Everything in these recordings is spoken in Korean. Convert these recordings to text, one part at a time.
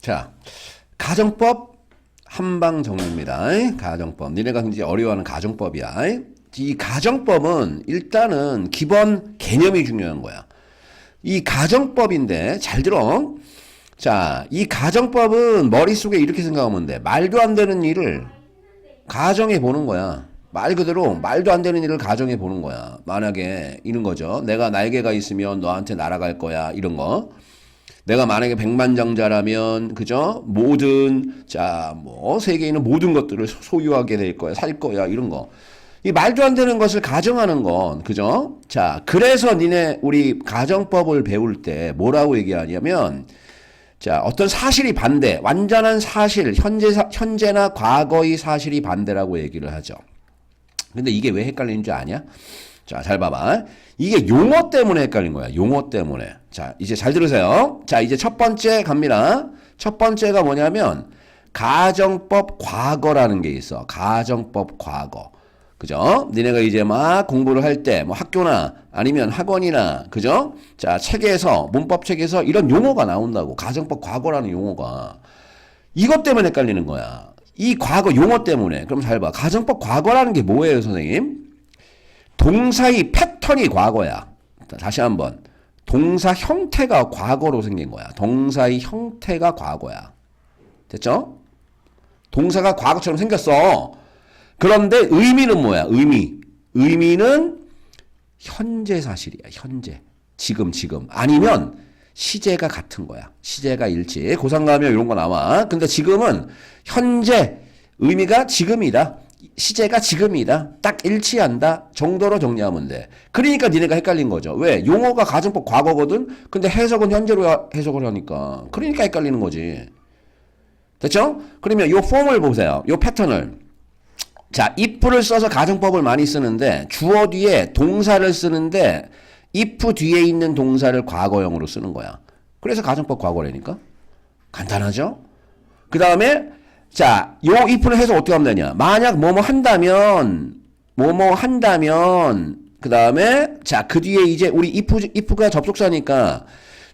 자, 가정법 한방 정리입니다. 가정법. 니네가 굉장히 어려워하는 가정법이야. 이 가정법은 일단은 기본 개념이 중요한 거야. 이 가정법인데 잘 들어. 자, 이 가정법은 머릿속에 이렇게 생각하면 돼. 말도 안 되는 일을 가정해 보는 거야. 말 그대로 말도 안 되는 일을 가정해 보는 거야. 만약에 이런 거죠. 내가 날개가 있으면 너한테 날아갈 거야. 이런 거. 내가 만약에 백만장자라면 그죠? 모든 세계에 있는 모든 것들을 소유하게 될 거야. 살 거야. 이런 거. 이 말도 안 되는 것을 가정하는 건 그죠? 자, 그래서 우리 가정법을 배울 때 뭐라고 얘기하냐면 자, 어떤 사실이 반대, 완전한 사실, 현재나 과거의 사실이 반대라고 얘기를 하죠. 근데 이게 왜 헷갈리는 줄 아냐? 자, 잘 봐봐. 이게 용어 때문에 헷갈린 거야. 용어 때문에. 자, 이제 잘 들으세요. 자, 이제 첫 번째 갑니다. 첫 번째가 뭐냐면 가정법 과거라는 게 있어. 가정법 과거. 그죠? 니네가 이제 막 공부를 할 때 뭐 학교나 아니면 학원이나 그죠? 자, 책에서 문법 책에서 이런 용어가 나온다고. 가정법 과거라는 용어가. 이것 때문에 헷갈리는 거야. 이 과거 용어 때문에. 그럼 잘 봐. 가정법 과거라는 게 뭐예요, 선생님? 동사의 패턴이 과거야. 다시 한번. 동사 형태가 과거로 생긴 거야. 동사의 형태가 과거야. 됐죠? 동사가 과거처럼 생겼어. 그런데 의미는 뭐야? 의미는 현재 사실이야. 현재. 지금. 아니면 시제가 같은 거야. 시제가 일치. 고3 가면 이런 거 나와. 근데 지금은 현재 의미가 지금이다. 시제가 지금이다. 딱 일치한다. 정도로 정리하면 돼. 그러니까 니네가 헷갈린 거죠. 왜? 용어가 가정법 과거거든. 근데 해석은 현재로 해석을 하니까. 그러니까 헷갈리는 거지. 됐죠? 그러면 요 폼을 보세요. 요 패턴을. 자, if를 써서 가정법을 많이 쓰는데 주어 뒤에 동사를 쓰는데 if 뒤에 있는 동사를 과거형으로 쓰는 거야. 그래서 가정법 과거라니까. 간단하죠? 그 다음에 자, 요 if를 해서 어떻게 하면 되냐? 만약 뭐뭐 한다면 그 다음에 자, 그 뒤에 이제 우리 if가 접속사니까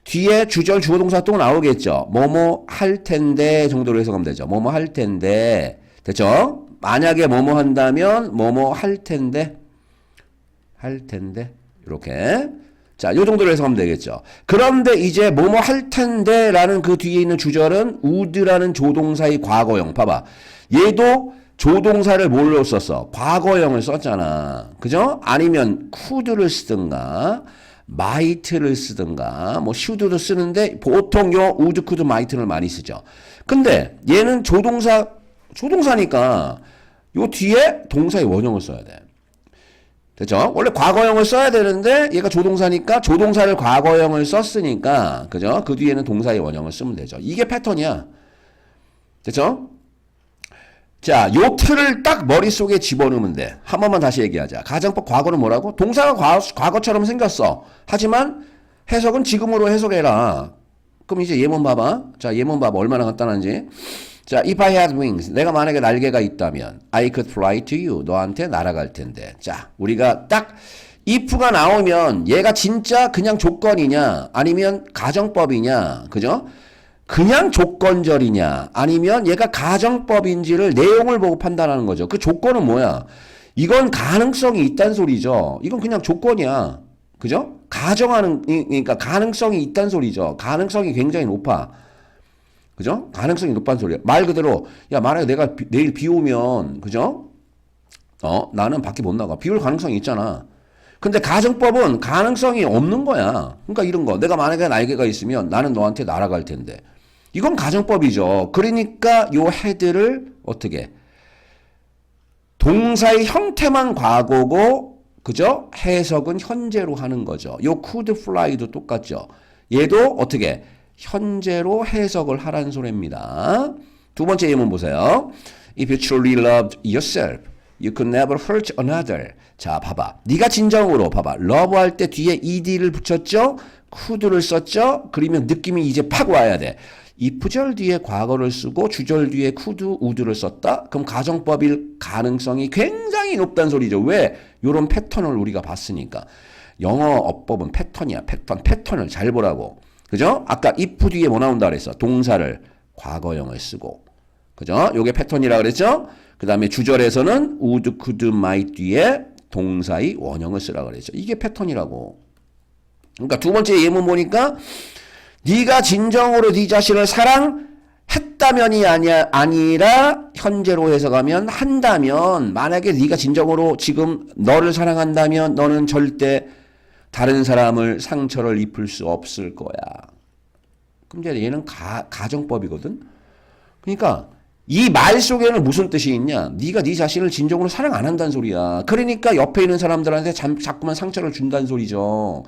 뒤에 주절 주어 동사 또 나오겠죠. 뭐뭐 할 텐데 정도로 해석하면 되죠. 뭐뭐 할 텐데. 됐죠? 만약에 뭐뭐 한다면 뭐뭐 할 텐데 이렇게 자, 요 정도로 해석하면 되겠죠. 그런데 이제 뭐뭐 할 텐데라는 그 뒤에 있는 주절은 would라는 조동사의 과거형. 봐봐. 얘도 조동사를 뭘로 썼어? 과거형을 썼잖아. 그죠? 아니면 could를 쓰든가 might를 쓰든가 뭐 should도 쓰는데 보통 요 would, could, might를 많이 쓰죠. 근데 얘는 조동사니까 요 뒤에 동사의 원형을 써야 돼. 됐죠? 원래 과거형을 써야 되는데 얘가 조동사니까 조동사를 과거형을 썼으니까 그죠? 그 뒤에는 동사의 원형을 쓰면 되죠. 이게 패턴이야. 됐죠? 자, 요 틀을 딱 머릿속에 집어넣으면 돼. 한 번만 다시 얘기하자. 가정법 과거는 뭐라고? 동사가 과거처럼 생겼어. 하지만 해석은 지금으로 해석해라. 그럼 이제 예문 봐봐. 자, 예문 봐봐. 얼마나 간단한지. 자, if I had wings. 내가 만약에 날개가 있다면 I could fly to you. 너한테 날아갈 텐데. 자, 우리가 딱 if가 나오면 얘가 진짜 그냥 조건이냐 아니면 가정법이냐. 그죠? 그냥 조건절이냐 아니면 얘가 가정법인지를 내용을 보고 판단하는 거죠. 그 조건은 뭐야? 이건 가능성이 있단 소리죠. 이건 그냥 조건이야. 그죠? 그러니까 가능성이 있단 소리죠. 가능성이 굉장히 높아. 그죠? 가능성이 높다는 소리야. 말 그대로, 야, 만약에 내가 내일 비 오면, 그죠? 나는 밖에 못 나가. 비 올 가능성이 있잖아. 근데 가정법은 가능성이 없는 거야. 그러니까 이런 거. 내가 만약에 날개가 있으면 나는 너한테 날아갈 텐데. 이건 가정법이죠. 그러니까 요 헤드를 어떻게? 동사의 형태만 과거고, 그죠? 해석은 현재로 하는 거죠. 요 could fly도 똑같죠. 얘도 어떻게? 현재로 해석을 하라는 소리입니다. 두 번째 예문 보세요. If you truly loved yourself, you could never hurt another. 자, 봐봐. 네가 진정으로 봐봐. love 할 때 뒤에 ed를 붙였죠? could를 썼죠? 그러면 느낌이 이제 팍 와야 돼. if절 뒤에 과거를 쓰고 주절 뒤에 could, would를 썼다? 그럼 가정법일 가능성이 굉장히 높다는 소리죠. 왜? 이런 패턴을 우리가 봤으니까. 영어 어법은 패턴이야. 패턴을 잘 보라고. 그죠? 아까 if 뒤에 뭐 나온다 그랬어? 동사를 과거형을 쓰고. 그죠? 요게 패턴이라 그랬죠? 그 다음에 주절에서는 would, could, might 뒤에 동사의 원형을 쓰라 그랬죠. 이게 패턴이라고. 그러니까 두 번째 예문 보니까 네가 진정으로 네 자신을 사랑했다면이 아니라 현재로 해석하면 한다면 만약에 네가 진정으로 지금 너를 사랑한다면 너는 절대 다른 사람을 상처를 입힐 수 없을 거야. 그럼 이제 얘는 가정법이거든. 그러니까 이 말 속에는 무슨 뜻이 있냐? 네가 네 자신을 진정으로 사랑 안 한다는 소리야. 그러니까 옆에 있는 사람들한테 자꾸만 상처를 준다는 소리죠.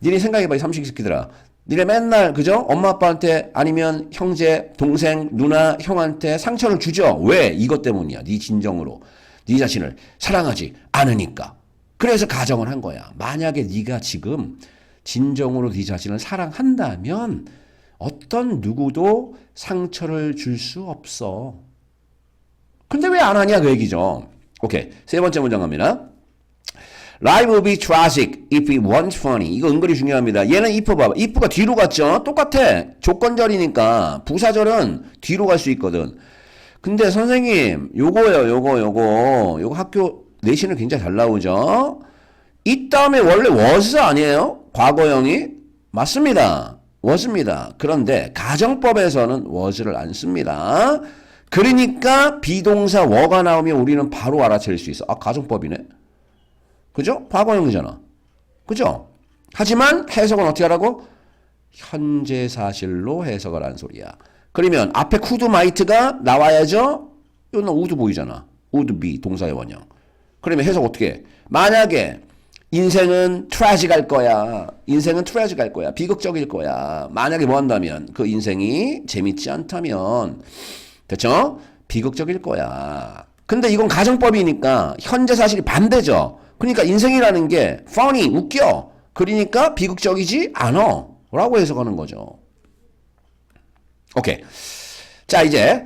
니네 생각해봐, 이 삼식 새끼들아. 니네 맨날 그죠? 엄마 아빠한테 아니면 형제, 동생, 누나, 형한테 상처를 주죠. 왜? 이것 때문이야. 네 진정으로 네 자신을 사랑하지 않으니까. 그래서 가정을 한 거야. 만약에 네가 지금 진정으로 네 자신을 사랑한다면 어떤 누구도 상처를 줄 수 없어. 근데 왜 안 하냐 그 얘기죠. 오케이. 세 번째 문장 갑니다. Life will be tragic if it weren't funny. 이거 은근히 중요합니다. 얘는 if 봐봐. if가 뒤로 갔죠? 똑같아. 조건절이니까 부사절은 뒤로 갈 수 있거든. 근데 선생님 요거요. 요거 학교 내신을 굉장히 잘 나오죠? 이 다음에 원래 was 아니에요? 과거형이? 맞습니다. was입니다. 그런데 가정법에서는 was를 안 씁니다. 그러니까 비동사 were가 나오면 우리는 바로 알아챌 수 있어. 아, 가정법이네. 그죠? 과거형이잖아. 그죠? 하지만 해석은 어떻게 하라고? 현재 사실로 해석을 한 소리야. 그러면 앞에 could, might가 나와야죠? 이건 would 보이잖아. would be 동사의 원형. 그러면 해석 어떻게 해? 만약에 인생은 tragic 할 거야. 인생은 tragic 할 거야. 비극적일 거야. 만약에 뭐 한다면 그 인생이 재밌지 않다면 됐죠? 비극적일 거야. 근데 이건 가정법이니까 현재 사실이 반대죠. 그러니까 인생이라는 게 funny, 웃겨. 그러니까 비극적이지 않아. 라고 해석하는 거죠. 오케이. 자, 이제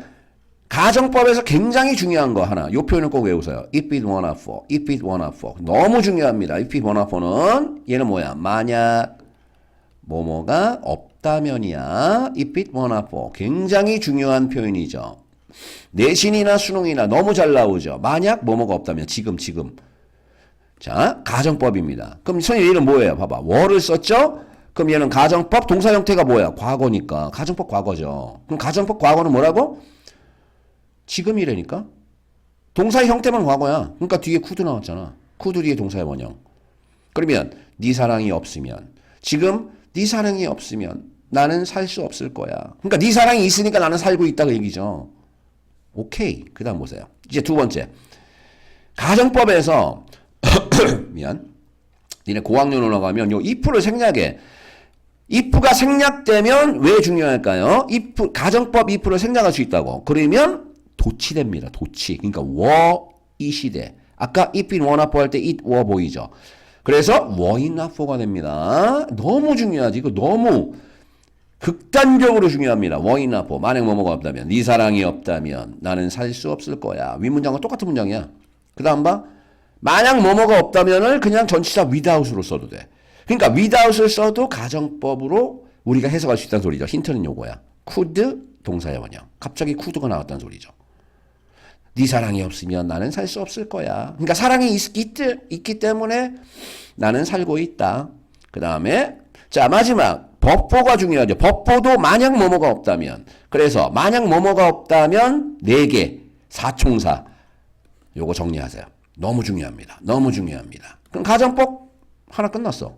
가정법에서 굉장히 중요한 거 하나. 이 표현을 꼭 외우세요. If it weren't for. If it weren't for. 너무 중요합니다. If it weren't for는 얘는 뭐야? 만약 뭐뭐가 없다면이야. If it weren't for. 굉장히 중요한 표현이죠. 내신이나 수능이나 너무 잘 나오죠. 만약 뭐뭐가 없다면 지금. 자, 가정법입니다. 그럼 선생님 얘는 뭐예요? 봐봐. were를 썼죠? 그럼 얘는 가정법 동사 형태가 뭐야? 과거니까. 가정법 과거죠. 그럼 가정법 과거는 뭐라고? 지금이라니까? 동사의 형태만 과거야. 그러니까 뒤에 could 나왔잖아. could 뒤에 동사의 원형. 그러면 네 사랑이 없으면 지금 네 사랑이 없으면 나는 살 수 없을 거야. 그러니까 네 사랑이 있으니까 나는 살고 있다 그 얘기죠. 오케이. 그 다음 보세요. 이제 두 번째. 가정법에서 미안. 니네 고학년 올라가면 요 if를 생략해. if가 생략되면 왜 중요할까요? if, 가정법 if를 생략할 수 있다고. 그러면 도치됩니다. 도치. 그러니까 were, it이 돼. 아까 if it were not for 할 때 it were 보이죠. 그래서 were it not for가 됩니다. 너무 중요하지. 이거 너무 극단적으로 중요합니다. were it not for. 만약 뭐뭐가 없다면. 네 사랑이 없다면 나는 살 수 없을 거야. 윗문장과 똑같은 문장이야. 그 다음 봐. 만약 뭐뭐가 없다면을 그냥 전치사 without으로 써도 돼. 그러니까 without을 써도 가정법으로 우리가 해석할 수 있다는 소리죠. 힌트는 요거야. could 동사의 원형. 갑자기 could가 나왔다는 소리죠. 네 사랑이 없으면 나는 살 수 없을 거야. 그러니까 사랑이 있기 때문에 나는 살고 있다. 그 다음에 자 마지막 법보가 중요하죠. 법보도 만약 뭐뭐가 없다면. 그래서 만약 뭐뭐가 없다면 4개 4총사 요거 정리하세요. 너무 중요합니다. 너무 중요합니다. 그럼 가정법 하나 끝났어.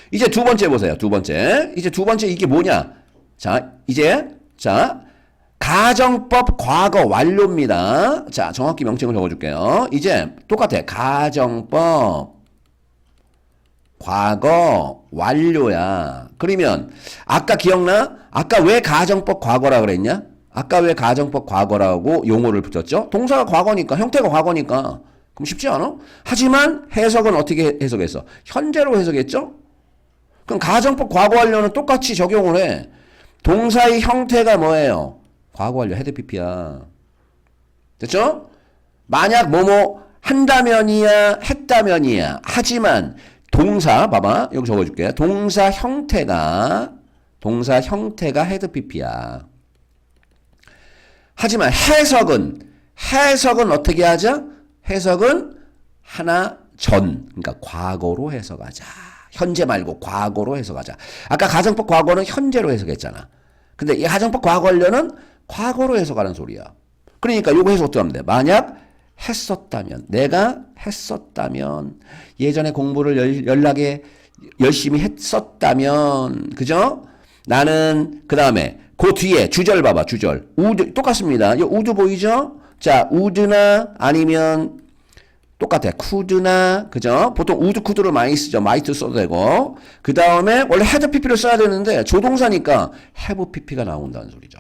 이제 두 번째 보세요. 두 번째. 이제 두 번째 이게 뭐냐? 자, 가정법 과거 완료입니다. 자, 정확히 명칭을 적어줄게요. 이제 똑같아. 가정법 과거 완료야. 그러면 아까 기억나? 아까 왜 가정법 과거라 그랬냐? 아까 왜 가정법 과거라고 용어를 붙였죠? 동사가 과거니까, 형태가 과거니까. 그럼 쉽지 않아? 하지만 해석은 어떻게 해석했어? 현재로 해석했죠? 그럼 가정법 과거 완료는 똑같이 적용을 해. 동사의 형태가 뭐예요? 과거 완료 헤드 PP야. 됐죠? 만약 뭐뭐 한다면이야, 했다면이야. 하지만 동사 봐봐. 여기 적어줄게. 동사 형태가 헤드 PP야. 하지만 해석은 어떻게 하자? 해석은 하나 전, 그러니까 과거로 해석하자. 현재 말고 과거로 해석하자. 아까 가정법 과거는 현재로 해석했잖아. 근데 이 가정법 과거려는 과거로 해석하는 소리야. 그러니까 요거 해석 어떻게 하면 돼? 만약 했었다면, 내가 했었다면, 예전에 공부를 연락에 열심히 했었다면, 그죠? 나는 그 다음에 그 뒤에 주절 봐봐. 주절 would 똑같습니다. 이 would 보이죠? 자, would나 아니면 똑같아. could나 그죠? 보통 would, could를 많이 쓰죠. might 써도 되고. 그 다음에 원래 had pp를 써야 되는데 조동사니까 have pp가 나온다는 소리죠.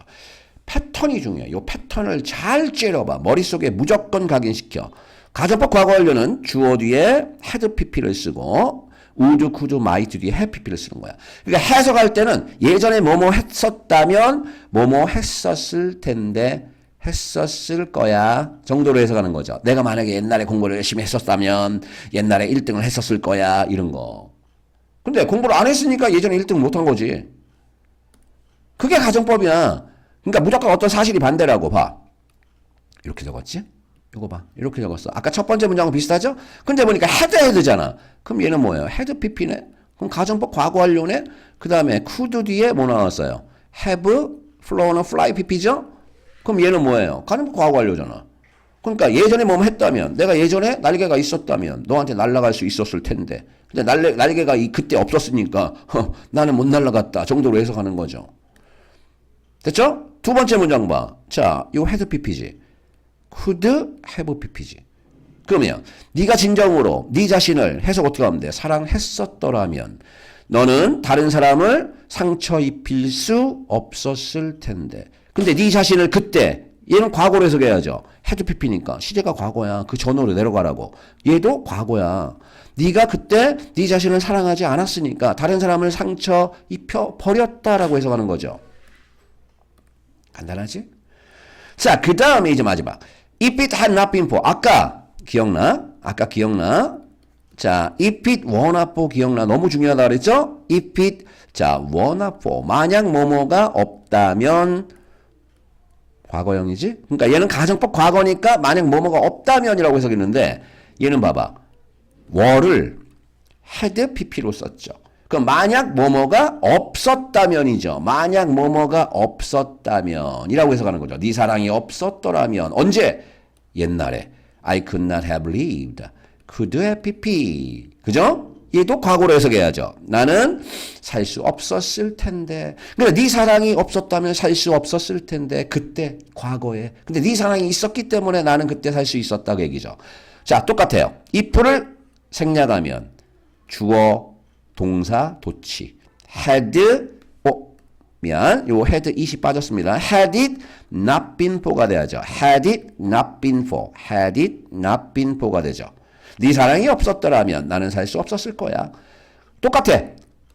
패턴이 중요해. 이 패턴을 잘 째려봐. 머릿속에 무조건 각인시켜. 가정법 과거 완료는 주어 뒤에 had pp를 쓰고 would, could, might 뒤에 have pp를 쓰는 거야. 그러니까 해석할 때는 예전에 뭐뭐 했었다면 뭐뭐 했었을 텐데 했었을 거야 정도로 해석하는 거죠. 내가 만약에 옛날에 공부를 열심히 했었다면 옛날에 1등을 했었을 거야 이런 거. 근데 공부를 안 했으니까 예전에 1등 못한 거지. 그게 가정법이야. 그러니까 무조건 어떤 사실이 반대라고 봐. 이렇게 적었지? 이거 봐. 이렇게 적었어. 아까 첫 번째 문장하고 비슷하죠? 근데 보니까 헤드잖아. 그럼 얘는 뭐예요? 헤드 pp네? 그럼 가정법 과거 완료네? 그 다음에 could 뒤에 뭐 나왔어요? have, flown, fly pp죠? 그럼 얘는 뭐예요? 가정법 과거 완료잖아. 그러니까 예전에 뭐 했다면, 내가 예전에 날개가 있었다면 너한테 날아갈 수 있었을 텐데 근데 날개가 그때 없었으니까 나는 못 날아갔다 정도로 해석하는 거죠. 됐죠? 두 번째 문장 봐. 자, 요 had pp지. could have pp지. 그러면 네가 진정으로 네 자신을 해석 어떻게 하면 돼? 사랑했었더라면 너는 다른 사람을 상처 입힐 수 없었을 텐데. 근데 네 자신을 그때 얘는 과거로 해석해야죠. had pp니까 시제가 과거야. 그 전으로 내려가라고. 얘도 과거야. 네가 그때 네 자신을 사랑하지 않았으니까 다른 사람을 상처 입혀 버렸다라고 해석하는 거죠. 간단하지? 자, 그 다음에 이제 마지막. If it had not been for. 아까 기억나? 자, if it were not for 기억나? 너무 중요하다 그랬죠? If it, 자, were not for. 만약 뭐뭐가 없다면 과거형이지? 그러니까 얘는 가정법 과거니까 만약 뭐뭐가 없다면이라고 해석했는데 얘는 봐봐. were를 had pp로 썼죠. 그럼 만약 뭐뭐가 없었다면이죠. 만약 뭐뭐가 없었다면이라고 해석하는 거죠. 네 사랑이 없었더라면 언제? 옛날에 I could not have lived. could have pp. 그죠? 얘도 과거로 해석해야죠. 나는 살 수 없었을 텐데. 그러니까 네 사랑이 없었다면 살 수 없었을 텐데 그때 과거에. 근데 네 사랑이 있었기 때문에 나는 그때 살 수 있었다고 얘기죠. 자, 똑같아요. if를 생략하면 주어 동사 도치 had 미안 요 had it이 빠졌습니다. had it not been for가 돼야죠. had it not been for가 되죠. 네 사랑이 없었더라면 나는 살 수 없었을 거야. 똑같아.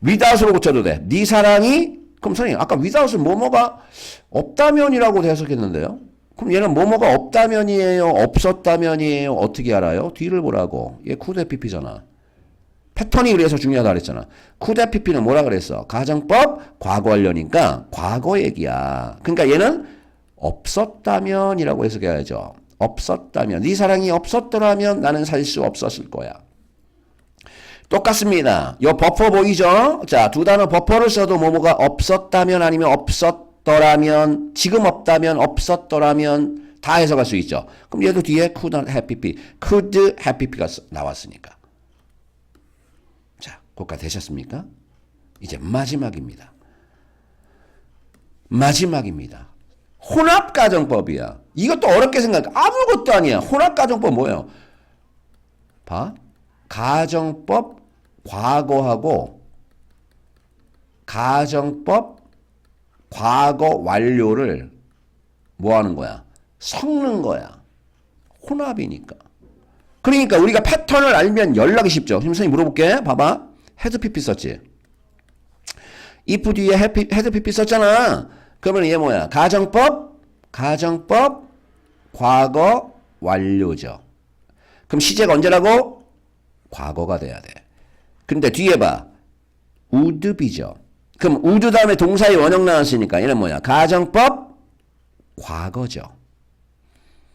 without으로 고쳐도 돼. 네 사랑이 그럼 선생님 아까 without은 뭐뭐가 없다면이라고 해석했는데요. 그럼 얘는 뭐뭐가 없다면이에요? 없었다면이에요? 어떻게 알아요? 뒤를 보라고. 얘 could have pp잖아. 패턴이 그래서 중요하다 그랬잖아. could have pp는 뭐라 그랬어? 가정법 과거 완료니까 과거 얘기야. 그러니까 얘는 없었다면이라고 해석해야죠. 없었다면. 네 사랑이 없었더라면 나는 살 수 없었을 거야. 똑같습니다. 요 버퍼 보이죠? 자, 두 단어 버퍼를 써도 뭐뭐가 없었다면 아니면 없었더라면 지금 없다면 없었더라면 다 해석할 수 있죠. 그럼 얘도 뒤에 could have pp, could have pp가 나왔으니까. 고가 되셨습니까? 이제 마지막입니다. 혼합가정법이야. 이것도 어렵게 생각해. 아무것도 아니야. 혼합가정법 뭐예요? 봐. 가정법 과거하고 가정법 과거 완료를 뭐 하는 거야? 섞는 거야. 혼합이니까. 그러니까 우리가 패턴을 알면 연락이 쉽죠. 선생님 물어볼게. 봐봐. 헤드 pp 썼지. if 뒤에 헤드 pp 썼잖아. 그러면 얘 뭐야? 가정법 과거 완료죠. 그럼 시제가 언제라고? 과거가 돼야 돼. 근데 뒤에 봐. would be죠. 그럼 would 다음에 동사의 원형 나왔으니까 얘는 뭐야? 가정법 과거죠.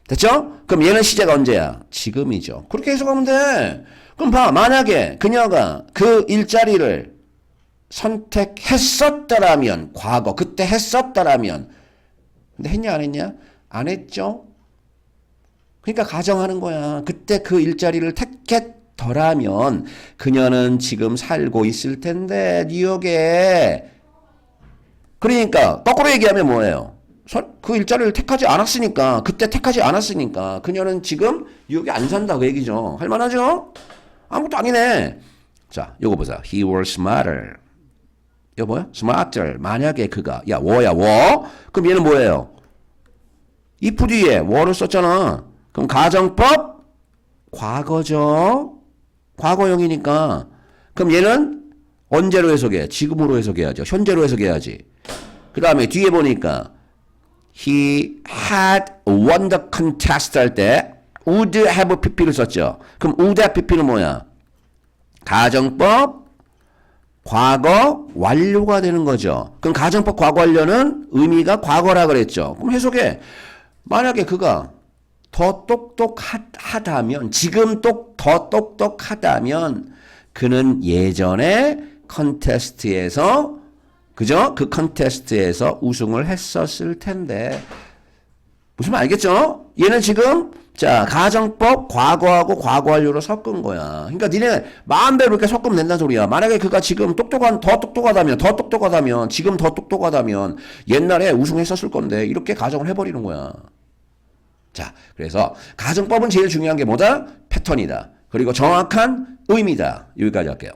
됐죠? 그럼 얘는 시제가 언제야? 지금이죠. 그렇게 해석하면 돼. 그럼 봐. 만약에 그녀가 그 일자리를 선택했었다라면, 과거, 그때 했었다라면, 근데 했냐, 안 했냐? 안 했죠? 그러니까 가정하는 거야. 그때 그 일자리를 택했더라면, 그녀는 지금 살고 있을 텐데, 뉴욕에. 그러니까, 거꾸로 얘기하면 뭐예요? 그 일자리를 택하지 않았으니까, 그때 택하지 않았으니까, 그녀는 지금 뉴욕에 안 산다, 그 얘기죠. 할만하죠? 아무것도 아니네. 자, 요거 보자. He was smarter. 이거 뭐야? smarter. 만약에 그가. 야, 워야, 워. 그럼 얘는 뭐예요? if 뒤에 워를 썼잖아. 그럼 가정법? 과거죠. 과거형이니까. 그럼 얘는 언제로 해석해? 지금으로 해석해야죠. 현재로 해석해야지. 그 다음에 뒤에 보니까 He had won the contest 할 때 would have pp를 썼죠. 그럼 would have pp는 뭐야? 가정법 과거 완료가 되는 거죠. 그럼 가정법 과거 완료는 의미가 과거라 그랬죠. 그럼 해석해. 만약에 그가 더 똑똑하다면 지금 더 똑똑하다면 그는 예전에 컨테스트에서 그죠? 그 컨테스트에서 우승을 했었을 텐데 무슨 말 알겠죠? 얘는 지금 자 가정법 과거하고 과거 완료로 섞은 거야. 그러니까 니네 마음대로 이렇게 섞으면 된다는 소리야. 만약에 그가 지금 더 똑똑하다면 지금 더 똑똑하다면 옛날에 우승했었을 건데 이렇게 가정을 해버리는 거야. 자 그래서 가정법은 제일 중요한 게 뭐다? 패턴이다. 그리고 정확한 의미다. 여기까지 할게요.